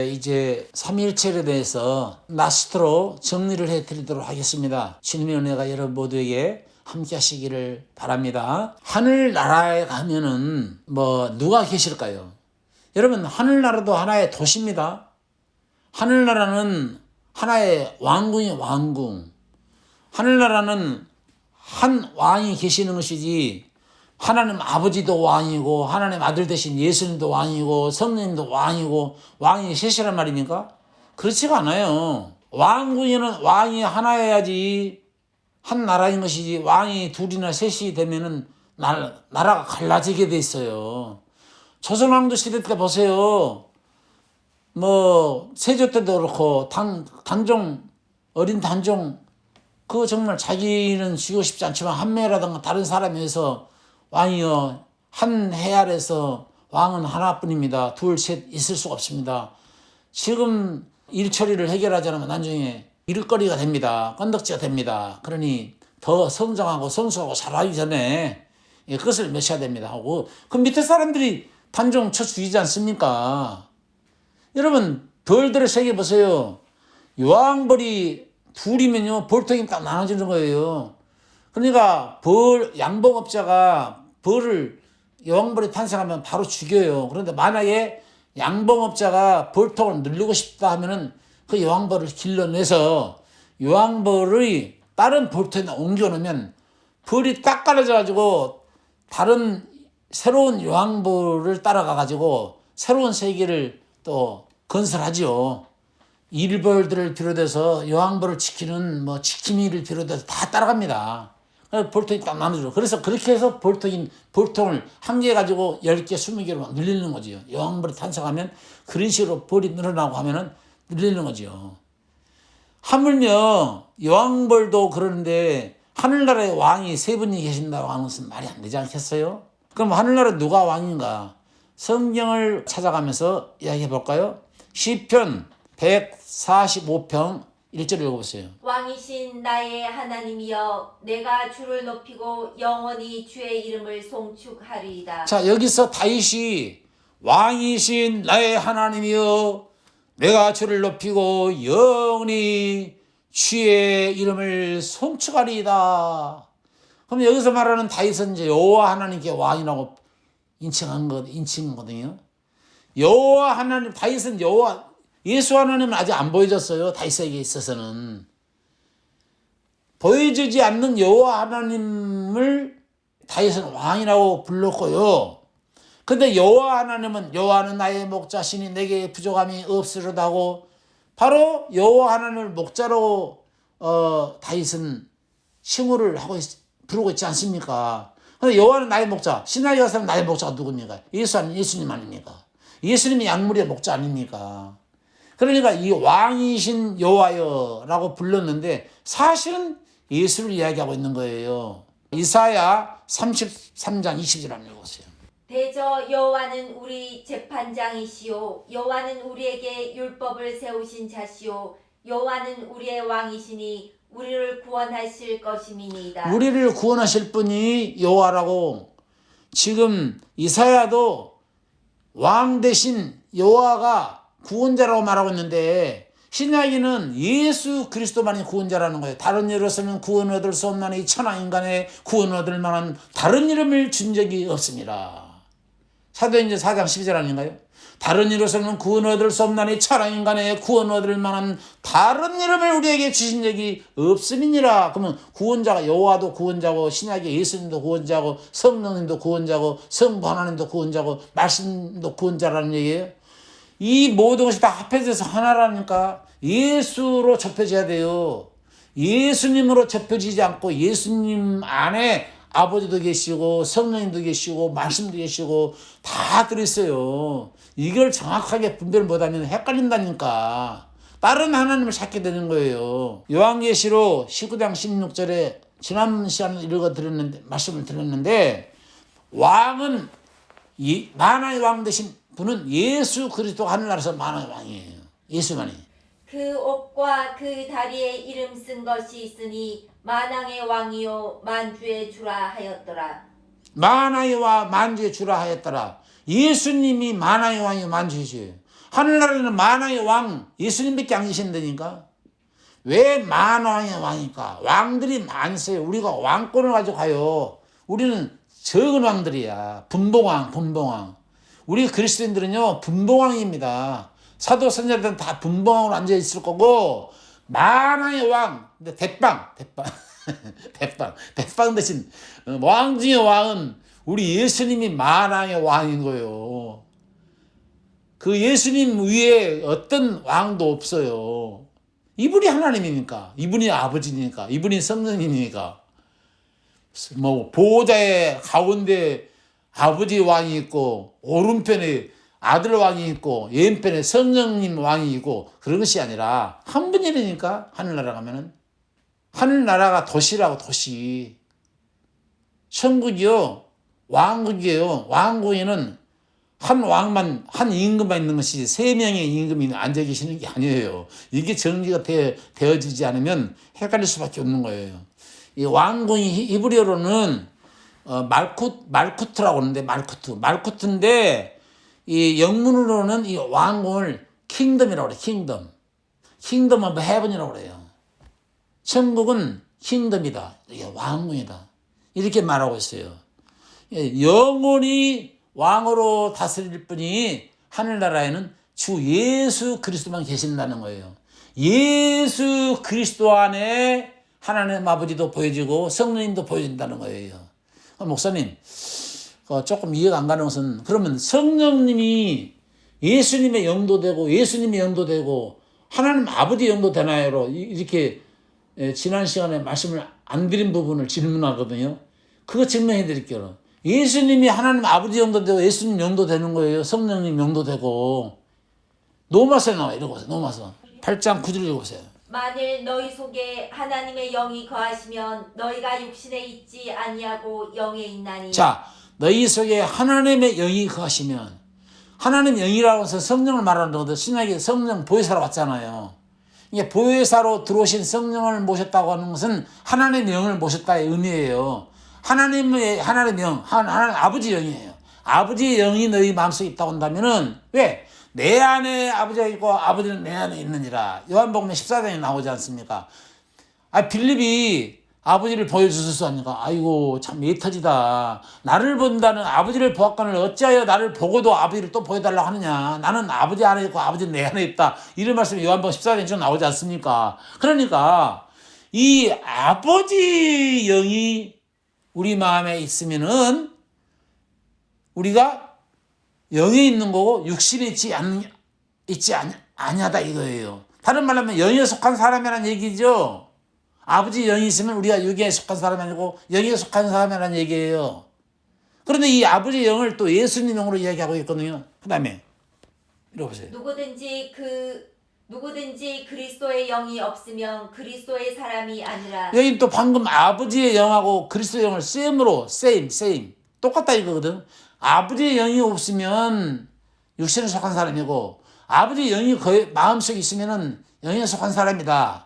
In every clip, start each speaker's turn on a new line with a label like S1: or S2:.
S1: 이제 삼위일체에 대해서 라스트로 정리를 해드리도록 하겠습니다. 주님의 은혜가 여러분 모두에게 함께 하시기를 바랍니다. 하늘나라에 가면은 누가 계실까요? 여러분, 하늘나라도 하나의 도시입니다. 하늘나라는 하나의 왕궁이 왕궁. 하늘나라는 한 왕이 계시는 것이지, 하나님 아버지도 왕이고 하나님 아들 대신 예수님도 왕이고 성령님도 왕이고 왕이 셋이란 말입니까? 그렇지가 않아요. 왕궁에는 왕이 하나여야지 한 나라인 것이지, 왕이 둘이나 셋이 되면은 나라가 갈라지게 돼 있어요. 조선왕조 시대 때 보세요. 세조 때도 그렇고 단종, 어린 단종, 그거 정말 자기는 죽이고 싶지 않지만 한매라든가 다른 사람에 의해서 왕이여, 한 해 아래서 왕은 하나뿐입니다. 둘, 셋 있을 수가 없습니다. 지금 일처리를 해결하지 않으면 나중에 일거리가 됩니다. 건덕지가 됩니다. 그러니 더 성장하고 성숙하고 잘하기 전에 그것을 맺혀야 됩니다 하고, 그 밑에 사람들이 단종 쳐 죽이지 않습니까? 여러분, 벌들의 세계 보세요. 여왕벌이 둘이면요 벌통이 딱 나눠지는 거예요. 그러니까 양봉업자가 벌을, 여왕벌이 탄생하면 바로 죽여요. 그런데 만약에 양봉업자가 벌통을 늘리고 싶다 하면은 그 여왕벌을 길러내서 여왕벌의 다른 벌통에 옮겨놓으면 벌이 딱 갈라져 가지고 다른 새로운 여왕벌을 따라가 가지고 새로운 세계를 또 건설하지요. 일벌들을 비롯해서 여왕벌을 지키는 지킴이를 비롯해서 다 따라갑니다. 볼통이 딱 나눠져. 그래서 그렇게 해서 볼통을 한 개 가지고 10개, 20개로 막 늘리는 거지요. 여왕벌이 탄생하면 그런 식으로 벌이 늘어나고 하면은 늘리는 거지요. 하물며 여왕벌도 그러는데 하늘나라에 왕이 세 분이 계신다고 하는 것은 말이 안 되지 않겠어요? 그럼 하늘나라에 누가 왕인가? 성경을 찾아가면서 이야기해 볼까요? 시편 145편 1절 읽어보세요.
S2: 왕이신 나의 하나님이여, 내가 주를 높이고 영원히 주의 이름을 송축하리이다.
S1: 자, 여기서 다윗이 왕이신 나의 하나님이여, 내가 주를 높이고 영원히 주의 이름을 송축하리이다. 그럼 여기서 말하는 다윗은 이제 여호와 하나님께 왕이라고 인칭거든요. 여호와 하나님, 다윗은 예수 하나님은 아직 안 보여졌어요. 다윗에게 있어서는. 보여지지 않는 여호와 하나님을 다윗은 왕이라고 불렀고요. 근데 여호와 하나님은, 여호와는 나의 목자시니 내게 부족함이 없으리다고, 바로 여호와 하나님을 목자로 다윗은 칭호를 부르고 있지 않습니까? 근데 여호와는 나의 목자, 신약에 가서는 나의 목자가 누굽니까? 예수님 아닙니까? 예수님이 양무리의 목자 아닙니까? 그러니까 이 왕이신 여호와여라고 불렀는데 사실은 예수를 이야기하고 있는 거예요. 이사야 33장 20절 한번 읽어보세요.
S2: 대저 여호와는 우리 재판장이시오, 여호와는 우리에게 율법을 세우신 자시오, 여호와는 우리의 왕이시니 우리를 구원하실 것임이니이다.
S1: 우리를 구원하실 분이 여호와라고, 지금 이사야도 왕 대신 여호와가 구원자라고 말하고 있는데, 신약에는 예수 그리스도만이 구원자라는 거예요. 다른 이로서는 구원 얻을 수 없나니 천하 인간의 구원 얻을 만한 다른 이름을 준 적이 없습니다. 사도행전 4장 12절 아닌가요? 다른 이로서는 구원 얻을 수 없나니 천하 인간의 구원 얻을 만한 다른 이름을 우리에게 주신 적이 없음이니라. 그러면 구원자가, 여호와도 구원자고 신약의 예수님도 구원자고 성령님도 구원자고 성부 하나님도 구원자고 말씀도 구원자라는 얘기예요. 이 모든 것이 다 합해져서 하나라니까 예수로 접혀져야 돼요. 예수님으로 접혀지지 않고 예수님 안에 아버지도 계시고 성령님도 계시고 말씀도 계시고 다 들어있어요. 이걸 정확하게 분별 못하면 헷갈린다니까. 다른 하나님을 찾게 되는 거예요. 요한계시록 19장 16절에 지난 시간에 말씀을 드렸는데, 왕은 만왕의 왕 되신 분은 예수 그리스도가 하늘나라에서 만왕의 왕이에요. 예수만이.
S2: 그 옷과 그 다리에 이름 쓴 것이 있으니 만왕의 왕이요 만주의 주라 하였더라.
S1: 만왕의 왕 만주의 주라 하였더라. 예수님이 만왕의 왕이요 만주의 주예요. 하늘나라에는 만왕의 왕 예수님밖에 안 계신다니까. 왜 만왕의 왕일까? 왕들이 많으세요. 우리가 왕권을 가지고 가요. 우리는 적은 왕들이야. 분봉왕. 우리 그리스도인들은요 분봉왕입니다. 사도 선자들은 다 분봉왕으로 앉아 있을 거고, 만왕의 왕, 근데 대빵 대빵 대신 왕 중의 왕은 우리 예수님이 만왕의 왕인 거예요. 그 예수님 위에 어떤 왕도 없어요. 이분이 하나님이니까, 이분이 아버지니까, 이분이 성령이니까. 뭐 보호자의 가운데 아버지 왕이 있고, 오른편에 아들 왕이 있고, 왼편에 성령님 왕이 있고, 그런 것이 아니라 한 분이라니까. 하늘나라 가면은 하늘나라가 도시라고. 도시 천국이요 왕국이에요. 왕국에는 한 왕만, 한 임금만 있는 것이 세 명의 임금이 앉아 계시는 게 아니에요. 이게 정리가 되어지지 않으면 헷갈릴 수밖에 없는 거예요. 이 왕궁이 히브리어로는 말쿠트라고 하는데, 말쿠트인데 이 영문으로는 이 왕궁을 킹덤이라고 그래요. 킹덤 오브 헤븐이라고 그래요. 천국은 킹덤이다. 이게 왕궁이다. 이렇게 말하고 있어요. 영원히 왕으로 다스릴 분이 하늘나라에는 주 예수 그리스도만 계신다는 거예요. 예수 그리스도 안에 하나님 아버지도 보여지고 성령님도 보여진다는 거예요. 목사님, 조금 이해가 안 가는 것은, 그러면 성령님이 예수님의 영도 되고 예수님의 영도 되고 하나님 아버지 영도 되나요? 이렇게 지난 시간에 말씀을 안 드린 부분을 질문하거든요. 그거 증명해 드릴게요. 예수님이 하나님 아버지 영도 되고 예수님 영도 되는 거예요. 성령님 영도 되고. 로마서에 나와요. 읽어보세요. 로마서 8장 9절 읽어보세요.
S2: 만일 너희 속에 하나님의 영이 거하시면 너희가 육신에 있지 아니하고 영에 있나니.
S1: 자, 너희 속에 하나님의 영이 거하시면, 하나님 영이라고 해서 성령을 말하는 거거든. 신약에 성령 보혜사로 왔잖아요. 이게 보혜사로 들어오신 성령을 모셨다고 하는 것은 하나님의 영을 모셨다의 의미예요. 하나님 영, 하나님 아버지 영이에요. 아버지의 영이 너희 마음속에 있다고 한다면은, 왜? 내 안에 아버지가 있고 아버지는 내 안에 있느니라. 요한복음 14장에 나오지 않습니까? 빌립이 아버지를 보여주실 수 없니까? 아이고 참 예터지다. 나를 본다는 아버지를 보았거늘 어찌하여 나를 보고도 아버지를 또 보여달라고 하느냐. 나는 아버지 안에 있고 아버지는 내 안에 있다. 이런 말씀이 요한복음 14장에 좀 나오지 않습니까? 그러니까 이 아버지 영이 우리 마음에 있으면은 우리가 영에 있는 거고 육신에 있지 아니하다 이거예요. 다른 말로 하면 영에 속한 사람이라는 얘기죠. 아버지 영이 있으면 우리가 육에 속한 사람이 아니고 영에 속한 사람이라는 얘기예요. 그런데 이 아버지 영을 또 예수님 영으로 이야기하고 있거든요. 그 다음에 읽어보세요.
S2: 누구든지 그리스도의 영이 없으면 그리스도의 사람이 아니라.
S1: 여기 또 방금 아버지의 영하고 그리스도의 영을 셈으로 same 똑같다 이거거든. 아버지의 영이 없으면 육신에 속한 사람이고, 아버지의 영이 거의 마음속에 있으면은 영에 속한 사람이다.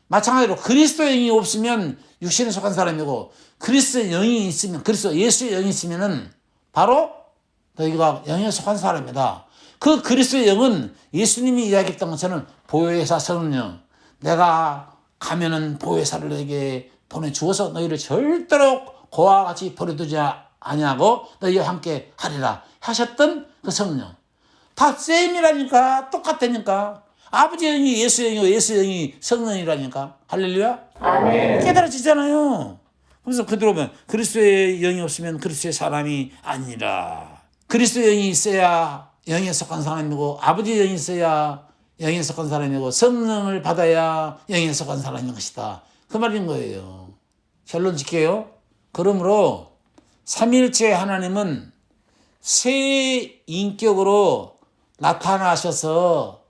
S1: 마찬가지로 그리스도의 영이 없으면 육신에 속한 사람이고, 그리스도의 영이 있으면, 예수의 영이 있으면은 바로 너희가 영에 속한 사람이다. 그 그리스도의 영은 예수님이 이야기했던 것처럼 보혜사 성령, 내가 가면은 보혜사를 너에게 보내주어서 너희를 절대로 고와 같이 버려두지 아니하고 너희와 함께 하리라 하셨던 그 성령. 다 셈이라니까. 똑같다니까. 아버지 영이 예수 영이고 예수 영이 성령이라니까. 할렐루야.
S2: 아멘.
S1: 깨달아지잖아요. 그래서 그대로 보면 그리스도의 영이 없으면 그리스도의 사람이 아니라. 그리스도의 영이 있어야 영에 속한 사람이고, 아버지 영이 있어야 영에 속한 사람이고, 성령을 받아야 영에 속한 사람인 것이다. 그 말인 거예요. 결론 짓게요. 그러므로 삼위일체 하나님은 세 인격으로 나타나셔서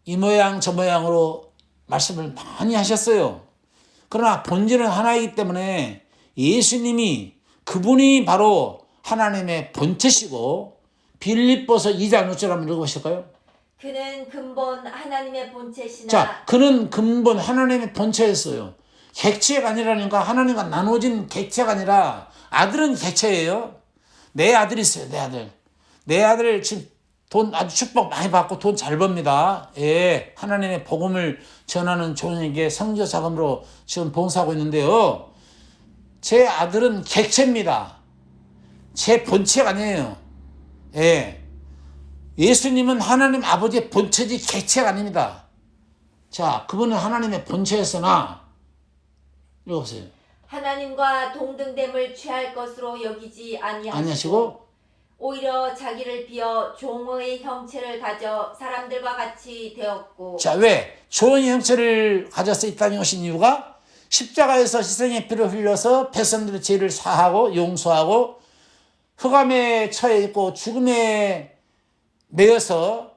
S1: 이 모양 저 모양으로 말씀을 많이 하셨어요. 그러나 본질은 하나이기 때문에 예수님이, 그분이 바로 하나님의 본체시고, 빌립보서 2장 6절 한번 읽어보실까요?
S2: 그는 근본 하나님의 본체시나.
S1: 자, 그는 근본 하나님의 본체였어요. 객체가 아니라니까. 하나님과 나눠진 객체가 아니라 아들은 객체예요. 내 아들이 있어요. 내 아들 지금 돈 아주 축복 많이 받고 돈 잘 법니다. 예, 하나님의 복음을 전하는 종에게 선교 자금으로 지금 봉사하고 있는데요. 제 아들은 객체입니다. 제 본체가 아니에요. 예, 예수님은 하나님 아버지의 본체지 객체가 아닙니다. 자, 그분은 하나님의 본체였으나 읽어보세요.
S2: 하나님과 동등됨을 취할 것으로 여기지 아니하시고
S1: 아니하시고
S2: 오히려 자기를 비어 종의 형체를 가져 사람들과 같이 되었고.
S1: 자, 왜? 종의 형체를 가져서 이 땅에 오신 이유가 십자가에서 희생의 피를 흘려서 백성들의 죄를 사하고 용서하고 흑암에 처해 있고 죽음에 매여서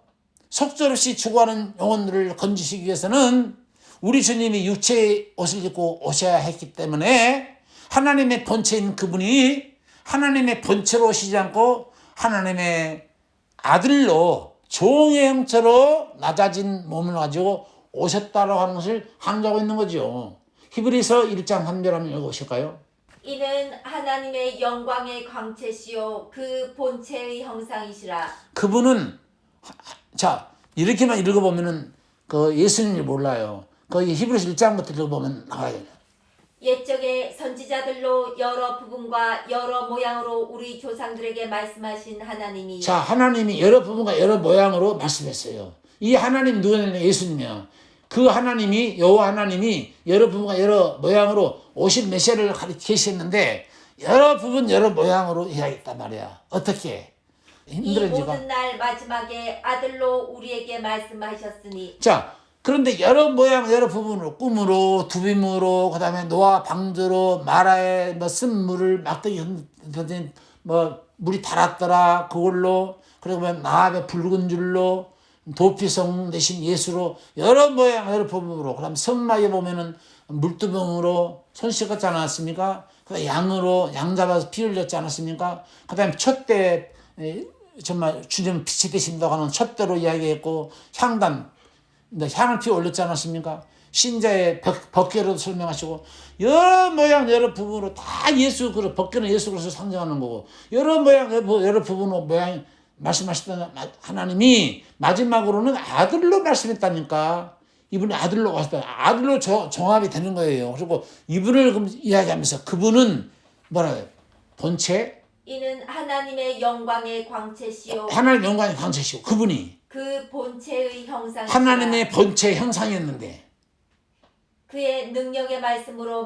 S1: 속절없이 죽어가는 영혼들을 건지시기 위해서는 우리 주님이 육체의 옷을 입고 오셔야 했기 때문에 하나님의 본체인 그분이 하나님의 본체로 오시지 않고 하나님의 아들로 종의 형체로 낮아진 몸을 가지고 오셨다라고 하는 것을 강조하고 있는 거죠. 히브리서 1장 3절 한번 읽어보실까요?
S2: 이는 하나님의 영광의 광채시요 그 본체의 형상이시라.
S1: 그분은 자 이렇게만 읽어보면은 그 예수님을 몰라요. 거기 히브리서 1장부터 읽어보면 나와요.
S2: 옛적의 선지자들로 여러 부분과 여러 모양으로 우리 조상들에게 말씀하신 하나님이.
S1: 자, 하나님이 여러 부분과 여러 모양으로 말씀했어요. 이 하나님 누구냐면 예수님이야. 그 하나님이 여호와 하나님이 여러 부분과 여러 모양으로 50 메시아를 계시했는데 여러 부분 여러 모양으로 이야기했단 말이야. 어떻게?
S2: 이
S1: 힘들어지가.
S2: 모든 날 마지막에 아들로 우리에게 말씀하셨으니.
S1: 자, 그런데 여러 모양 여러 부분으로 꿈으로 두빔으로 그다음에 노아 방주로 마라에 뭐 쓴물을 막대기 흔들더니 뭐 물이 달았더라 그걸로 그리고 나합의 붉은 줄로 도피성 대신 예수로 여러 모양 여러 부분으로 그다음 성막에 보면은 물두병으로 손 씻었지 않았습니까? 그다음 양으로 양 잡아서 피 흘렸지 않았습니까? 그다음에 촛대 정말 주님 빛이 되신다고 하는 촛대로 이야기했고 향단 향을 피워 올렸지 않았습니까? 신자의 법궤로도 설명하시고 여러 모양 여러 부분으로 다 예수 그리스도 법궤는 예수 그리스도 상징하는 거고 여러 모양 여러 부분으로 모양 말씀하셨던 하나님이 마지막으로는 아들로 말씀했다니까. 이분이 아들로 왔다. 아들로 종합이 되는 거예요. 그리고 이분을 그럼 이야기하면서 그분은 뭐라고요? 본체?
S2: 이는 하나님의 영광의 광채시요
S1: 하나님 영광의 광채시고 그분이
S2: 그 본체의 형상이시라.
S1: 하나님의 본체 형상이었는데
S2: 그의 능력의 말씀으로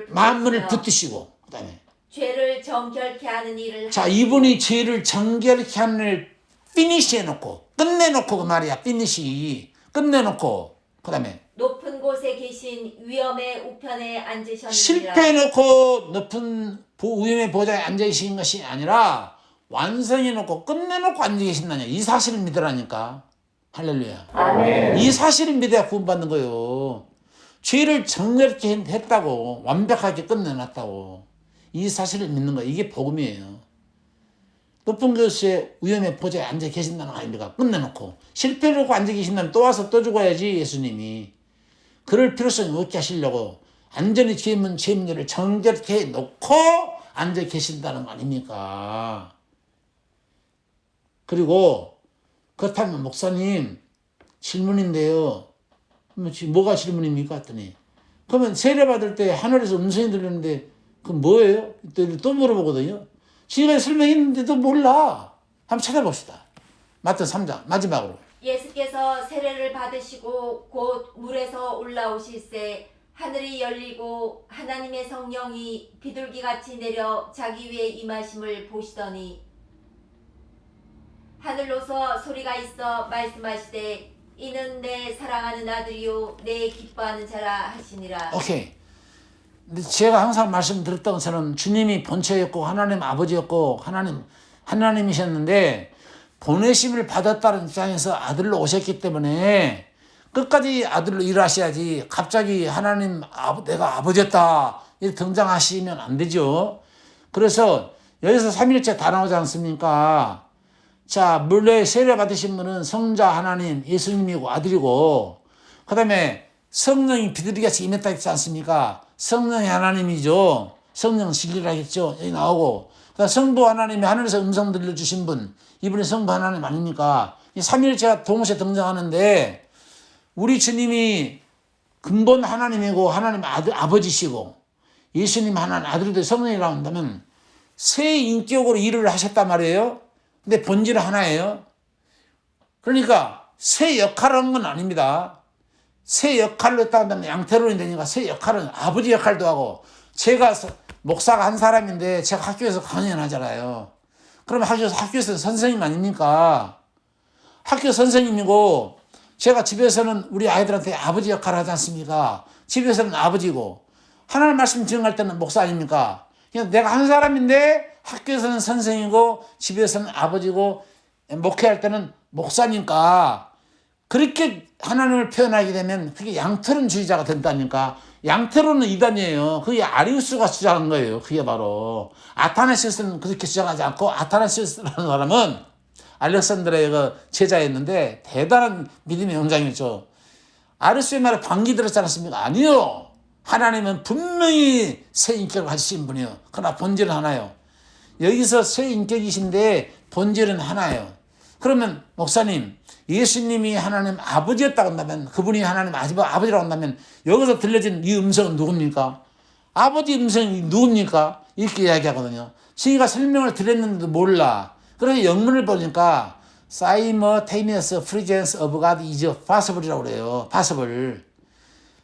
S1: 만물을 붙드시고 그다음에
S2: 죄를 정결케 하는 일을.
S1: 자, 이분이 죄를 정결케 하는 일을 피니시 해놓고 끝내놓고 그 말이야. 피니시 끝내놓고 그다음에
S2: 높은 곳에 계신 위엄의 우편에 앉으셨느니라.
S1: 실패해놓고 높은 위엄의 보좌에 앉아계신 것이 아니라 완성해놓고 끝내놓고 앉아계신다냐. 이 사실을 믿으라니까. 할렐루야.
S2: 아멘.
S1: 이 사실을 믿어야 구원받는 거예요. 죄를 정결케 했다고 완벽하게 끝내놨다고. 이 사실을 믿는 거예요. 이게 복음이에요. 높은 곳에 위엄의 보좌에 앉아 계신다는 거 아닙니까? 끝내놓고 실패를 하고 앉아 계신다면 또 와서 또 죽어야지. 예수님이 그럴 필요성이 없게 하시려고 완전히 죄 문제를 정결케 놓고 앉아 계신다는 거 아닙니까? 그리고 그렇다면 목사님 질문인데요. 뭐가 질문입니까? 했더니 그러면 세례받을 때 하늘에서 음성이 들리는데 그건 뭐예요? 또 물어보거든요. 지금까지 설명했는데도 몰라. 한번 찾아봅시다. 마태 3장 마지막으로.
S2: 예수께서 세례를 받으시고 곧 물에서 올라오실새 하늘이 열리고 하나님의 성령이 비둘기같이 내려 자기 위에 임하심을 보시더니 하늘로서 소리가 있어 말씀하시되 이는 내 사랑하는 아들이요 내 기뻐하는 자라 하시니라.
S1: 오케이. 근데 제가 항상 말씀드렸던 것처럼 주님이 본체였고 하나님 아버지였고 하나님이셨는데 보내심을 받았다는 입장에서 아들로 오셨기 때문에 끝까지 아들로 일하셔야지 갑자기 하나님 내가 아버지였다 이렇게 등장하시면 안 되죠. 그래서 여기서 삼위일체 다 나오지 않습니까? 자, 물레 세례 받으신 분은 성자 하나님 예수님이고 아들이고 그 다음에 성령이 비둘기같이 임했다 했지 않습니까? 성령이 하나님이죠. 성령 진리라 했죠. 여기 나오고 성부 하나님이 하늘에서 음성 들려주신 분, 이분이 성부 하나님 아닙니까? 이 삼위일체가 동시에 등장하는데 우리 주님이 근본 하나님이고 하나님 아버지시고 예수님 하나님 아들도 성령이라고 한다면 세 인격으로 일을 하셨단 말이에요. 근데 본질은 하나예요. 그러니까 세 역할을 한 건 아닙니다. 세 역할로 했다고 한다면 양태론이 되니까 세 역할은 아버지 역할도 하고, 제가 목사가 한 사람인데 제가 학교에서 강연하잖아요. 그러면 학교에서 선생님 아닙니까? 학교 선생님이고 제가 집에서는 우리 아이들한테 아버지 역할을 하지 않습니까? 집에서는 아버지고 하나님 말씀 증언할 때는 목사 아닙니까? 그냥 내가 한 사람인데 학교에서는 선생이고 집에서는 아버지고 목회할 때는 목사니까 그렇게 하나님을 표현하게 되면 그게 양태론주의자가 된다니까. 양태론은 이단이에요. 그게 아리우스가 주장한 거예요. 그게 바로 아타나시우스는 그렇게 주장하지 않고, 아타나시우스라는 사람은 알렉산드라의 그 제자였는데 대단한 믿음의 영장이었죠. 아리우스의 말에 반기 들었지 않습니까? 아니요. 하나님은 분명히 새 인격을 가지신 분이에요. 그러나 본질은 하나예요. 여기서 새 인격이신데 본질은 하나예요. 그러면 목사님, 예수님이 하나님 아버지였다고 한다면, 그분이 하나님 아버지라고 한다면 여기서 들려진 이 음성은 누굽니까? 아버지 음성이 누굽니까? 이렇게 이야기하거든요. 저희가 설명을 드렸는데도 몰라. 그래서 영문을 보니까 simultaneous presence of God is possible이라고 그래요. possible.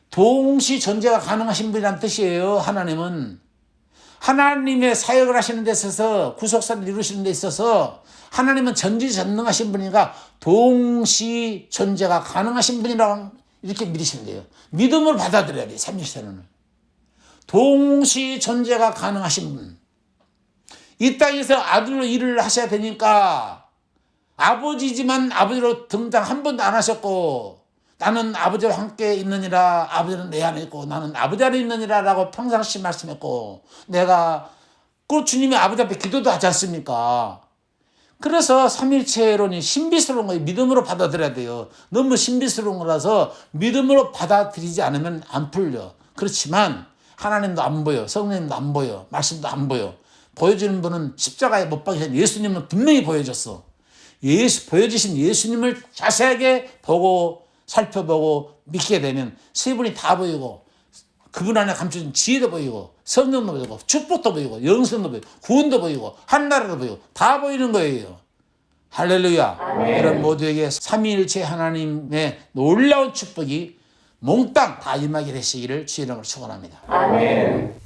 S1: 동시 존재가 가능하신 분이라는 뜻이에요. 하나님은 하나님의 사역을 하시는 데 있어서, 구속사를 이루시는 데 있어서 하나님은 전지전능하신 분이니까 동시 존재가 가능하신 분이라고 이렇게 믿으시면 돼요. 믿음으로 받아들여야 돼요. 삼위일체는 동시 존재가 가능하신 분. 이 땅에서 아들로 일을 하셔야 되니까 아버지지만 아버지로 등장 한 번도 안 하셨고, 나는 아버지와 함께 있느니라, 아버지는 내 안에 있고 나는 아버지 안에 있느니라 라고 평상시 말씀했고, 내가 그 주님이 아버지 앞에 기도도 하지 않습니까? 그래서 삼위일체론이 신비스러운 거예요. 믿음으로 받아들여야 돼요. 너무 신비스러운 거라서 믿음으로 받아들이지 않으면 안 풀려. 그렇지만 하나님도 안 보여, 성령님도 안 보여, 말씀도 안 보여. 보여주는 분은 십자가에 못 박히신 예수님은 분명히 보여줬어. 보여주신 예수님을 자세하게 보고 살펴보고 믿게 되면 세 분이 다 보이고, 그분 안에 감춰진 지혜도 보이고, 성령도 보이고, 축복도 보이고, 영생도 보이고, 구원도 보이고, 한나라도 보이고, 다 보이는 거예요. 할렐루야. 여러분 모두에게 삼위일체 하나님의 놀라운 축복이 몽땅 다 임하게 되시기를 주의 이름으로 축원합니다.
S2: 아멘.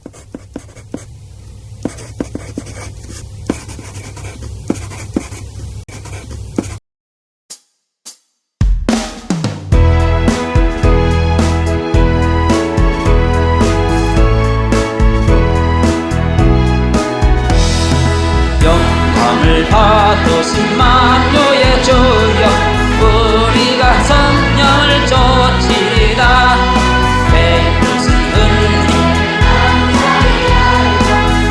S3: 받으신 만유의 주여, 우리가 성령을 좇으리다. 베푸신 은혜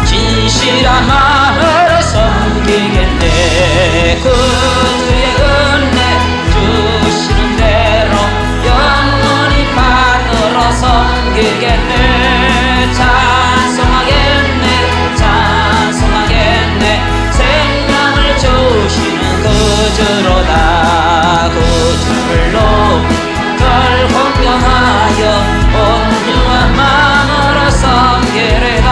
S3: 진실한 마음으로 섬기겠네. 그 주의 은혜 주시는 대로 영원히 받으러 섬기겠네. 찬송하겠네, 찬송하겠네. 주시는 그주로다. 그주를 높이 절 공경하여 온유한 마음으로 섬기리다.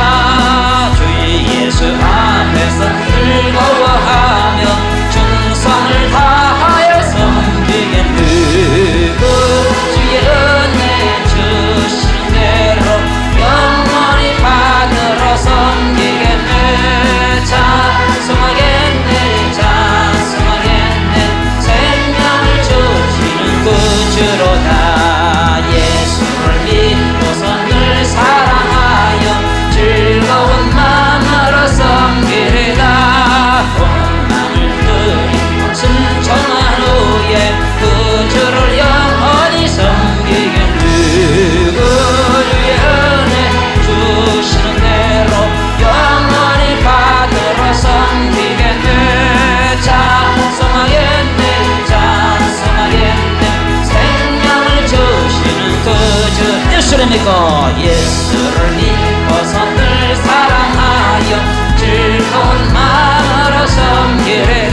S3: 주의 예수 앞에서 즐거워하며 충성을 다하여 섬기겠네. 그 주의 은혜 주시는 대로 영원히 받으러 섬기겠네. 찬송하겠네, 찬송하겠네. 생명을 주시는 구주로다. 예수를 믿고서 늘 사랑하여 즐거운 마음으로 섬기리다. 본망을 드리고 순종한 후에 구주를 영원히 섬기겠네. 그주의 은혜 주시는 대로 영원히 받으러 섬기겠네. 찬송하겠네, 찬송하겠네. 생명을 주시는 그주 예수를 믿고, 예수를 믿고서 늘 사랑하여 즐거운 이래